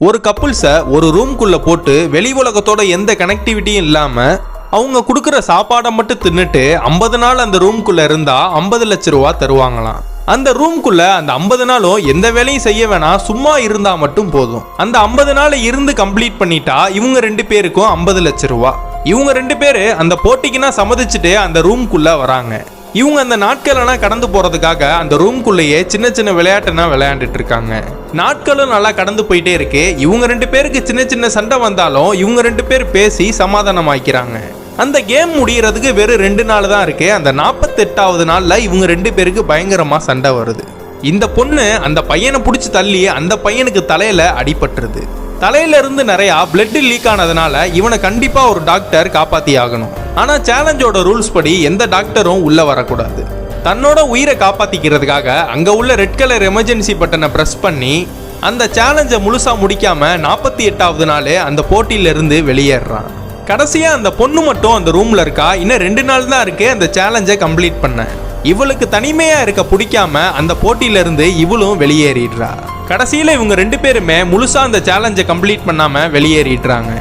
ஒரு கப்புள்ஸை ஒரு ரூம்குள்ள போட்டு வெளி உலகத்தோட எந்த கனெக்டிவிட்டியும் இல்லாம அவங்க கொடுக்குற சாப்பாடை மட்டும் தின்னுட்டு 50 நாள் அந்த ரூம்குள்ள இருந்தா 50 லட்சம் ரூபா தருவாங்களாம். அந்த ரூம்குள்ள அந்த 50 நாளும் எந்த வேலையும் செய்ய வேணாம், சும்மா இருந்தா மட்டும் போதும். அந்த 50 நாள் இருந்து கம்ப்ளீட் பண்ணிட்டா இவங்க 2 பேருக்கும் 50 லட்சம் ரூபா. இவங்க 2 பேரு அந்த போட்டிக்குன்னா சம்மதிச்சுட்டு அந்த ரூம்குள்ள வராங்க. இவங்க அந்த நாட்களெல்லாம் கடந்து போறதுக்காக அந்த ரூம்குள்ளேயே சின்ன சின்ன விளையாட்டுனா விளையாண்டுட்டு இருக்காங்க. நாட்களும் நல்லா கடந்து போயிட்டே இருக்கு. இவங்க 2 பேருக்கு சின்ன சின்ன சண்டை வந்தாலும் இவங்க 2 பேர் பேசி சமாதானம் ஆயிக்கிறாங்க. அந்த கேம் முடியறதுக்கு வெறும் 2 நாள் தான் இருக்கு. அந்த 48வது நாள்ல இவங்க 2 பேருக்கு பயங்கரமா சண்டை வருது. இந்த பொண்ணு அந்த பையனை பிடிச்சி தள்ளி அந்த பையனுக்கு தலையில அடிபட்டுருது. தலையில இருந்து நிறைய பிளட் லீக் ஆனதுனால இவனை கண்டிப்பா ஒரு டாக்டர் காப்பாத்தி ஆகணும். ஆனா சேலஞ்சோட ரூல்ஸ் படி எந்த டாக்டரும் உள்ள வரக்கூடாது. தன்னோட உயிரை காப்பாத்திக்கிறதுக்காக அங்க உள்ள ரெட் கலர் எமர்ஜென்சி பட்டனை பிரஸ் பண்ணி அந்த சேலஞ்சை முழுசா முடிக்காம 48வது நாள் அந்த போட்டியில இருந்து வெளியேறான். கடைசியா அந்த பொண்ணு மட்டும் அந்த ரூம்ல இருக்கா. இன்னும் 2 நாள் தான் இருக்கு அந்த சேலஞ்சை கம்ப்ளீட் பண்ண. இவளுக்கு தனிமையா இருக்க பிடிக்காம அந்த போட்டியில இருந்து இவளும் வெளியேறிடுறா. கடைசியில இவங்க 2 பேருமே முழுசா அந்த சேலஞ்சை கம்ப்ளீட் பண்ணாம வெளியேறிடுறாங்க.